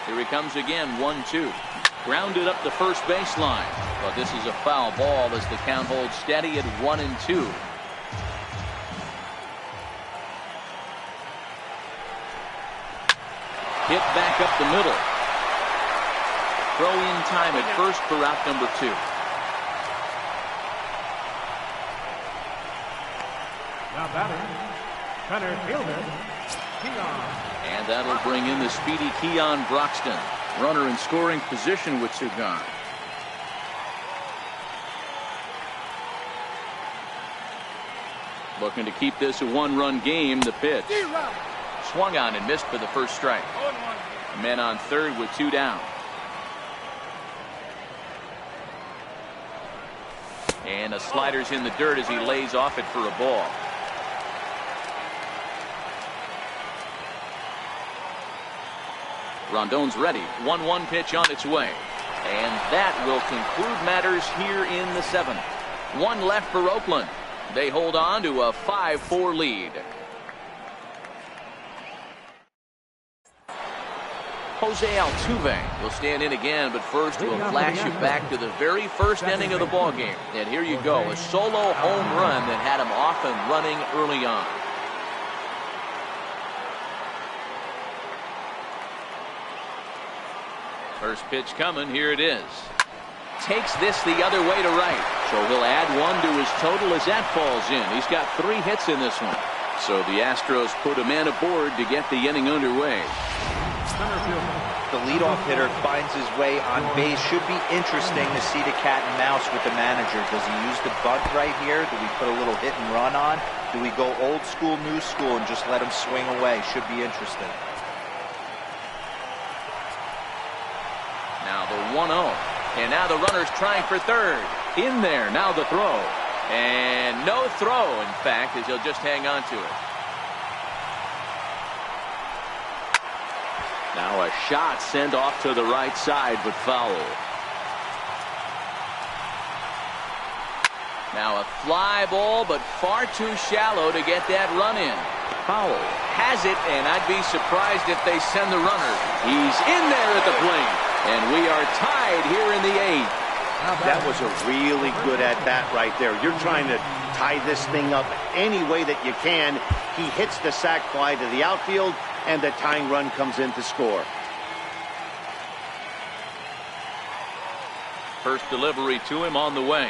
Here he comes again, 1-2. Grounded up the first baseline. But this is a foul ball as the count holds steady at 1-2. Hit back up the middle. Throw in time at first for out number 2. Now batting, center fielder, Keon. And that'll bring in the speedy Keon Broxton. Runner in scoring position with 2 gone. Looking to keep this a 1-run game. The pitch. Swung on and missed for the first strike. Men on third with 2 down. And a slider's in the dirt as he lays off it for a ball. Rondon's ready. 1-1 pitch on its way. And that will conclude matters here in the 7th. 1 left for Oakland. They hold on to a 5-4 lead. Jose Altuve will stand in again, but first we'll flash you back to the very first inning of the ball game. And here you go, a solo home run that had him off and running early on. First pitch coming, here it is. Takes this the other way to right. So he'll add 1 to his total as that falls in. He's got 3 hits in this one. So the Astros put a man aboard to get the inning underway. The leadoff hitter finds his way on base. Should be interesting to see the cat and mouse with the manager. Does he use the bunt right here? Do we put a little hit and run on? Do we go old school, new school and just let him swing away? Should be interesting. Now the 1-0. And now the runner's trying for third. In there. Now the throw. And no throw, in fact, as he'll just hang on to it. Now a shot sent off to the right side, but foul. Now a fly ball, but far too shallow to get that run in. Foul. Has it, and I'd be surprised if they send the runner. He's in there at the plate. And we are tied here in the 8th. That was a really good at-bat right there. You're trying to tie this thing up any way that you can. He hits the sac fly to the outfield, and the tying run comes in to score. First delivery to him on the way.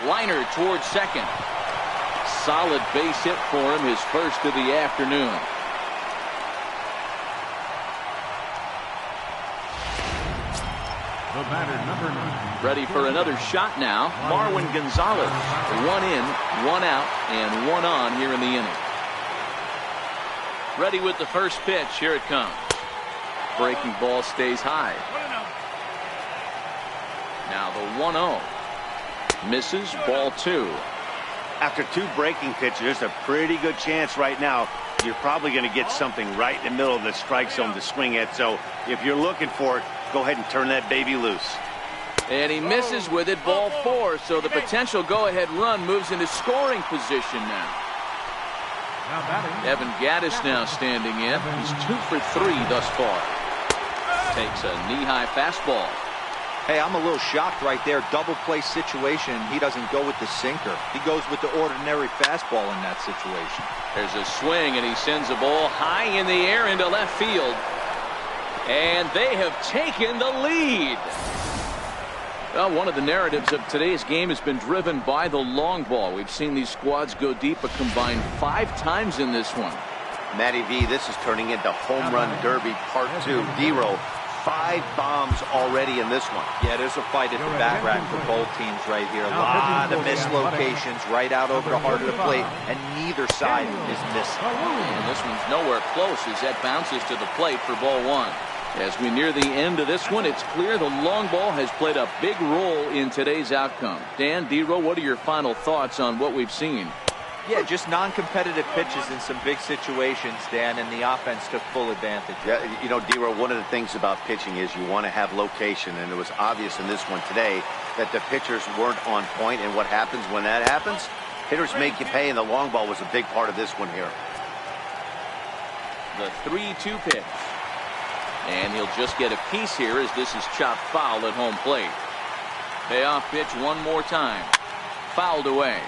Liner towards second. Solid base hit for him, his first of the afternoon. The batter, number 9. Ready for another shot now. Marwin Gonzalez. 1 in, 1 out, and 1 on here in the inning. Ready with the first pitch. Here it comes. Breaking ball stays high. Now the 1-0. Misses, ball 2. After 2 breaking pitches, there's a pretty good chance right now you're probably going to get something right in the middle of the strike zone to swing at. So if you're looking for it, go ahead and turn that baby loose. And he misses with it, ball 4. So the potential go-ahead run moves into scoring position now. Evan Gattis now standing in. He's 2 for 3 thus far. Takes a knee-high fastball. Hey, I'm a little shocked right there. Double play situation. He doesn't go with the sinker. He goes with the ordinary fastball in that situation. There's a swing, and he sends a ball high in the air into left field. And they have taken the lead. Well, one of the narratives of today's game has been driven by the long ball. We've seen these squads go deep a combined 5 times in this one. Matty V, this is turning into home run derby part 2. D-Row, 5 bombs already in this one. Yeah, there's a fight at the bat rack for both teams right here. A lot of mislocations right out over the heart of the plate, and neither side is missing. And this one's nowhere close as that bounces to the plate for ball 1. As we near the end of this one, it's clear the long ball has played a big role in today's outcome. Dan, D-Row, what are your final thoughts on what we've seen? Yeah, just non-competitive pitches in some big situations, Dan, and the offense took full advantage. Yeah, you know, D-Row, one of the things about pitching is you want to have location, and it was obvious in this one today that the pitchers weren't on point, and what happens when that happens? Hitters make you pay, and the long ball was a big part of this one here. The 3-2 pitch. And he'll just get a piece here as this is chopped foul at home plate. Payoff pitch one more time. Fouled away.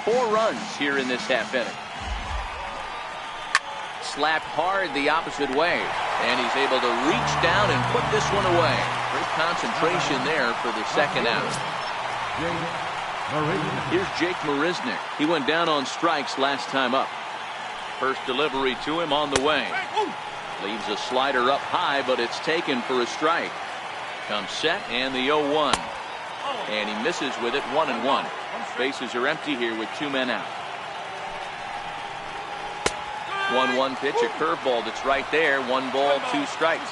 4 runs here in this half inning. Slapped hard the opposite way. And he's able to reach down and put this one away. Great concentration there for the second out. Here's Jake Marisnick. He went down on strikes last time up. First delivery to him on the way. Leaves a slider up high, but it's taken for a strike. Comes set and the 0-1. And he misses with it, 1-1. Bases are empty here with 2 men out. 1-1 pitch, a curveball that's right there. 1 ball, 2 strikes.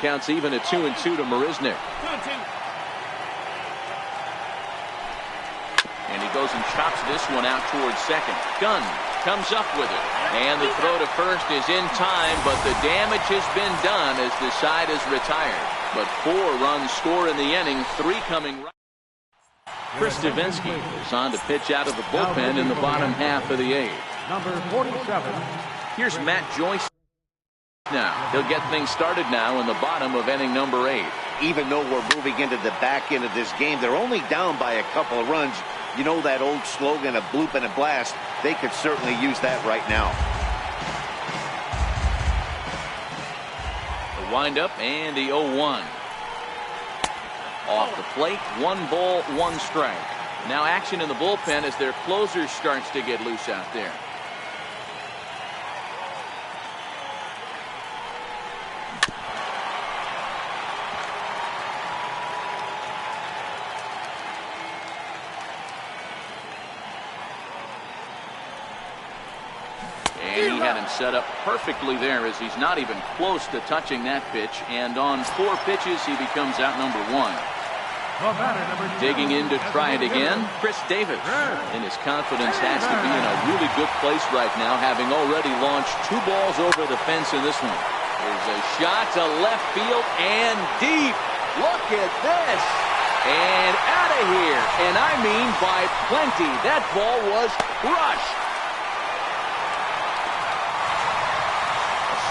Counts even at 2-2 to Marisnick. And he goes and chops this one out towards second. Gunn comes up with it. And the throw to first is in time, but the damage has been done as the side is retired. But 4 runs score in the inning, 3 coming right. Chris Davinsky is on to pitch out of the bullpen in the bottom half of the 8th. Number 47. Here's Matt Joyce. Now he'll get things started now in the bottom of inning number 8. Even though we're moving into the back end of this game, they're only down by a couple of runs. You know that old slogan, a bloop and a blast. They could certainly use that right now. The windup and the 0-1. Off the plate, 1 ball, 1 strike. Now action in the bullpen as their closer starts to get loose out there. And he had him set up perfectly there as he's not even close to touching that pitch. And on 4 pitches, he becomes out number 1. Digging in to try it again, Chris Davis. And his confidence has to be in a really good place right now, having already launched 2 balls over the fence in this one. There's a shot to left field and deep. Look at this. And out of here. And I mean by plenty. That ball was crushed.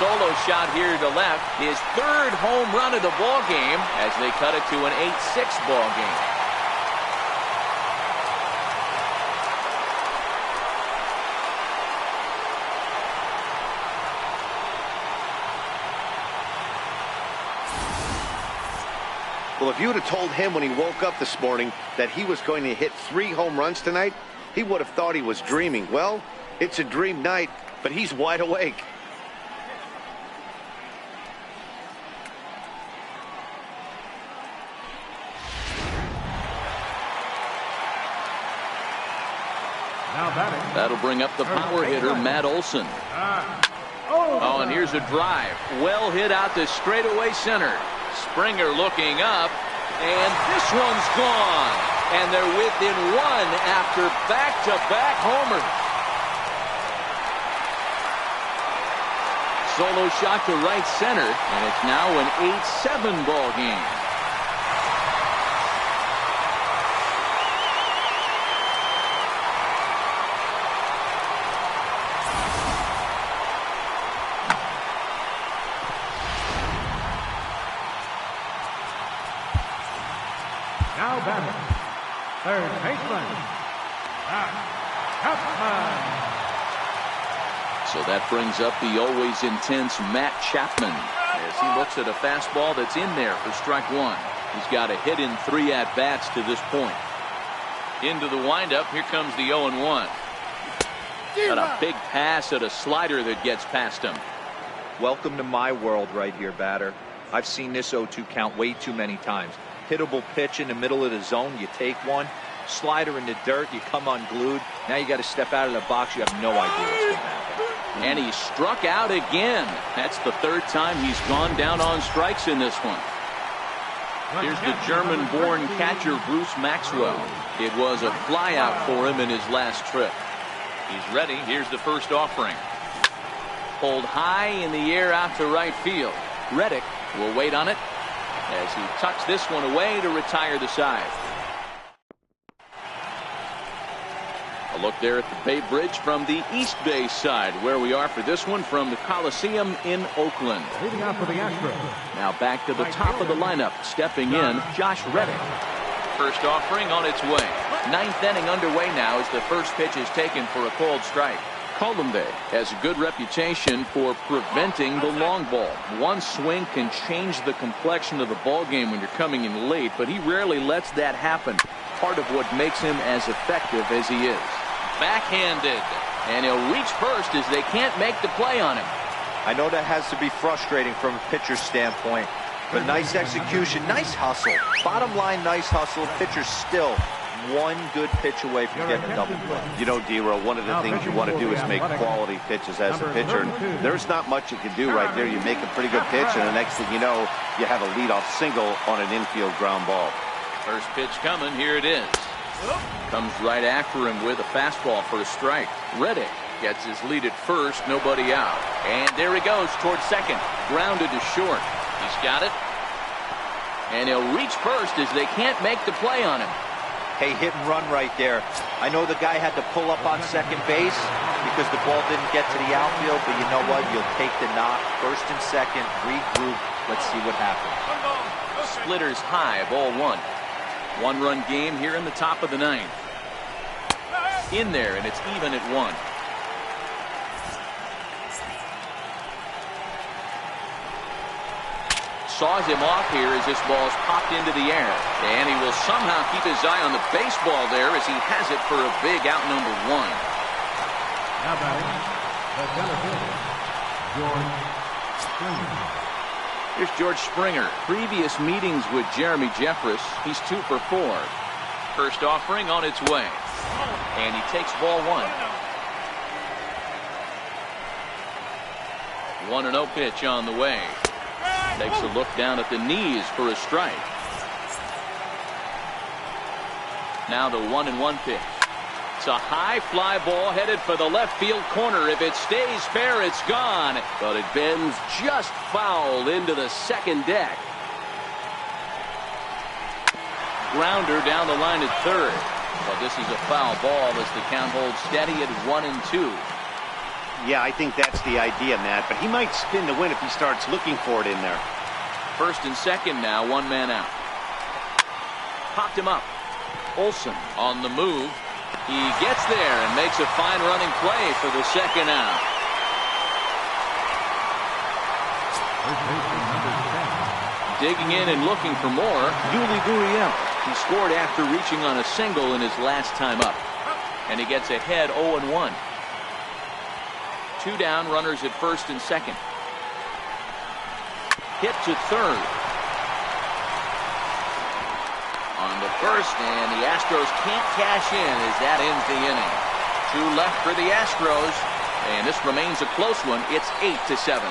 Solo shot here to left, his 3rd home run of the ball game as they cut it to an 8-6 ball game. Well, if you would have told him when he woke up this morning that he was going to hit 3 home runs tonight, he would have thought he was dreaming. Well, it's a dream night, but he's wide awake. That'll bring up the power hitter, Matt Olson. Oh, and here's a drive. Well hit out to straightaway center. Springer looking up, and this one's gone. And they're within 1 after back-to-back homers. Solo shot to right center, and it's now an 8-7 ball game. Now batting, third baseman, Chapman. So that brings up the always intense Matt Chapman as he looks at a fastball that's in there for strike 1. He's got a hit in 3 at-bats to this point. Into the windup, here comes the 0-1. Got a big pass at a slider that gets past him. Welcome to my world right here, batter. I've seen this 0-2 count way too many times. Hittable pitch in the middle of the zone, you take one. Slider in the dirt, you come unglued. Now you got to step out of the box. You have no idea what's going to happen. And he struck out again. That's the 3rd time he's gone down on strikes in this one. Here's the German-born catcher, Bruce Maxwell. It was a flyout for him in his last trip. He's ready. Here's the first offering. Pulled high in the air out to right field. Reddick will wait on it as he tucks this one away to retire the side. look there at the Bay Bridge from the East Bay side, where we are for this one from the Coliseum in Oakland. Leading out for the Astros. Now back to the top of the lineup. Stepping in, Josh Reddick. First offering on its way. Ninth inning underway now as the first pitch is taken for a called strike. Colombe has a good reputation for preventing the long ball. One swing can change the complexion of the ball game when you're coming in late, but he rarely lets that happen. Part of what makes him as effective as he is. Backhanded, and he'll reach first as they can't make the play on him. I know that has to be frustrating from a pitcher's standpoint, but nice execution, nice hustle. Bottom line, nice hustle. Pitcher's still one good pitch away from getting a double play. You know, D-Row, one of the things you want to do is make quality pitches as a pitcher. There's not much you can do right there. You make a pretty good pitch, and the next thing you know, you have a leadoff single on an infield ground ball. First pitch coming. Here it is. Comes right after him with a fastball for a strike. Reddick gets his lead at first. Nobody out. And there he goes towards second. Grounded to short. He's got it. And he'll reach first as they can't make the play on him. Hey, hit and run right there. I know the guy had to pull up on second base because the ball didn't get to the outfield, but you know what? You'll take the knock. First and second, regroup. Let's see what happens. Splitters high, ball one. One-run game here in the top of the ninth. In there, and it's even at one. Saws him off here as this ball's popped into the air. And he will somehow keep his eye on the baseball there as he has it for a big out number one. Now batting, the center fielder, George Springer. Here's George Springer. Previous meetings with Jeremy Jeffress. He's 2 for 4. First offering on its way. And he takes ball one. 1-0 pitch on the way. Takes a look down at the knees for a strike. Now the 1-1 pitch. It's a high fly ball headed for the left field corner. If it stays fair, it's gone. But it bends just foul into the second deck. Grounder down the line at third. But this is a foul ball as the count holds steady at 1-2. Yeah, I think that's the idea, Matt. But he might spin the win if he starts looking for it in there. First and second now, one man out. Popped him up. Olsen on the move. He gets there and makes a fine running play for the second out. Digging in and looking for more, Yuli Gurriel. He scored after reaching on a single in his last time up. And he gets ahead 0-1. 2 down, runners at first and second. Hit to third. On the first, and the Astros can't cash in as that ends the inning. 2 left for the Astros, and this remains a close one. It's 8-7.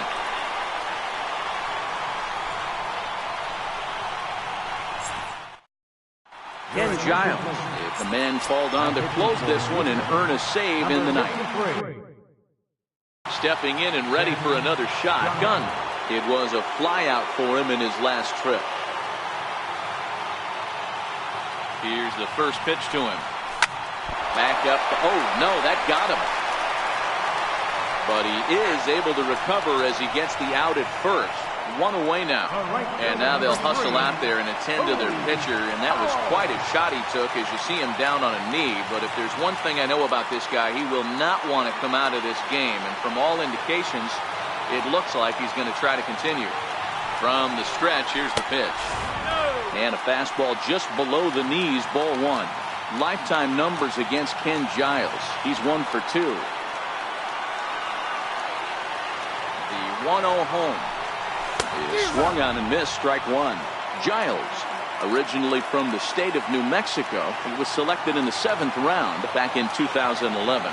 Ken Giles, if the man called on to close this one and earn a save in the ninth. Stepping in and ready for another shotgun. It was a flyout for him in his last trip. Here's the first pitch to him. Back up. Oh, no, that got him. But he is able to recover as he gets the out at first. 1 away now. And now they'll hustle out there and attend to their pitcher. And that was quite a shot he took as you see him down on a knee. But if there's one thing I know about this guy, he will not want to come out of this game. And from all indications, it looks like he's going to try to continue. From the stretch, here's the pitch. And a fastball just below the knees, ball one. Lifetime numbers against Ken Giles. He's 1 for 2. The 1-0 home is swung on and missed, strike one. Giles, originally from the state of New Mexico, he was selected in the 7th round back in 2011.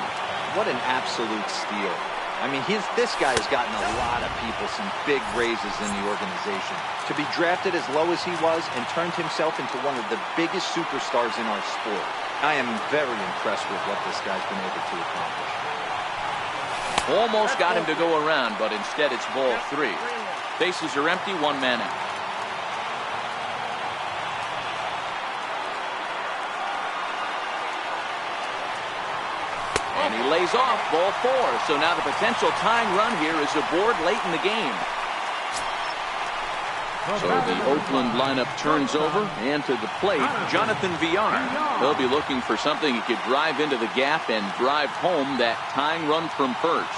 What an absolute steal. I mean, this guy has gotten a lot of people some big raises in the organization. To be drafted as low as he was and turned himself into one of the biggest superstars in our sport. I am very impressed with what this guy's been able to accomplish. Almost got him to go around, but instead it's ball 3. Bases are empty, 1 man out. lays off ball 4. So now the potential tying run here is aboard late in the game. So the Oakland lineup turns over, and to the plate, Jonathan Villar. He'll be looking for something he could drive into the gap and drive home that tying run from first.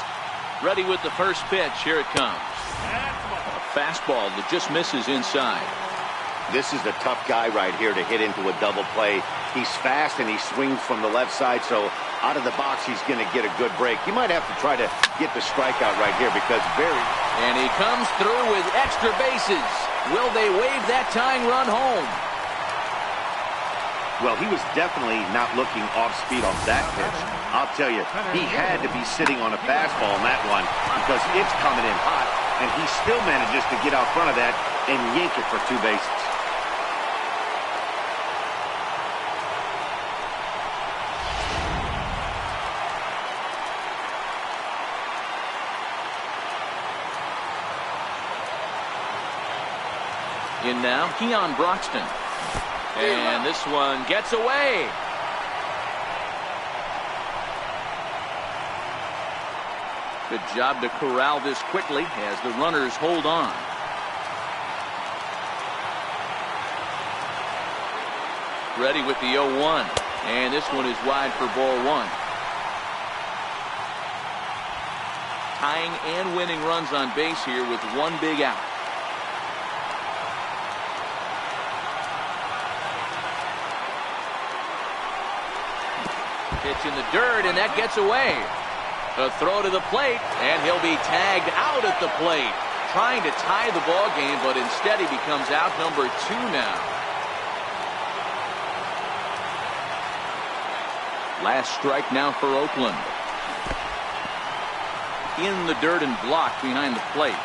Ready with the first pitch. Here it comes. A fastball that just misses inside. This is the tough guy right here to hit into a double play. He's fast and he swings from the left side, so out of the box he's going to get a good break. You might have to try to get the strikeout right here because And he comes through with extra bases. Will they wave that tying run home? Well, he was definitely not looking off speed on that pitch. I'll tell you, he had to be sitting on a fastball on that one because it's coming in hot, and he still manages to get out front of that and yank it for 2 bases. In now, Keon Broxton. And this one gets away. Good job to corral this quickly as the runners hold on. Ready with the 0-1. And this one is wide for ball 1. Tying and winning runs on base here with 1 big out. Pitch in the dirt, and that gets away. A throw to the plate, and he'll be tagged out at the plate. Trying to tie the ball game, but instead he becomes out number 2 now. Last strike now for Oakland. In the dirt and blocked behind the plate.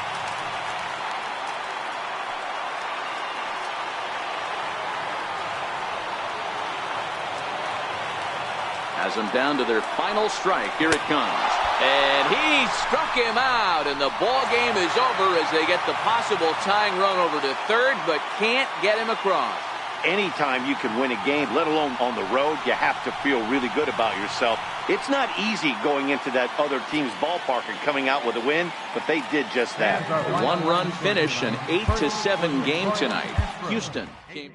Has them down to their final strike. Here it comes. And he struck him out, and the ball game is over as they get the possible tying run over to third, but can't get him across. Anytime you can win a game, let alone on the road, you have to feel really good about yourself. It's not easy going into that other team's ballpark and coming out with a win, but they did just that. A 1-run finish, an 8-7 game tonight. Houston came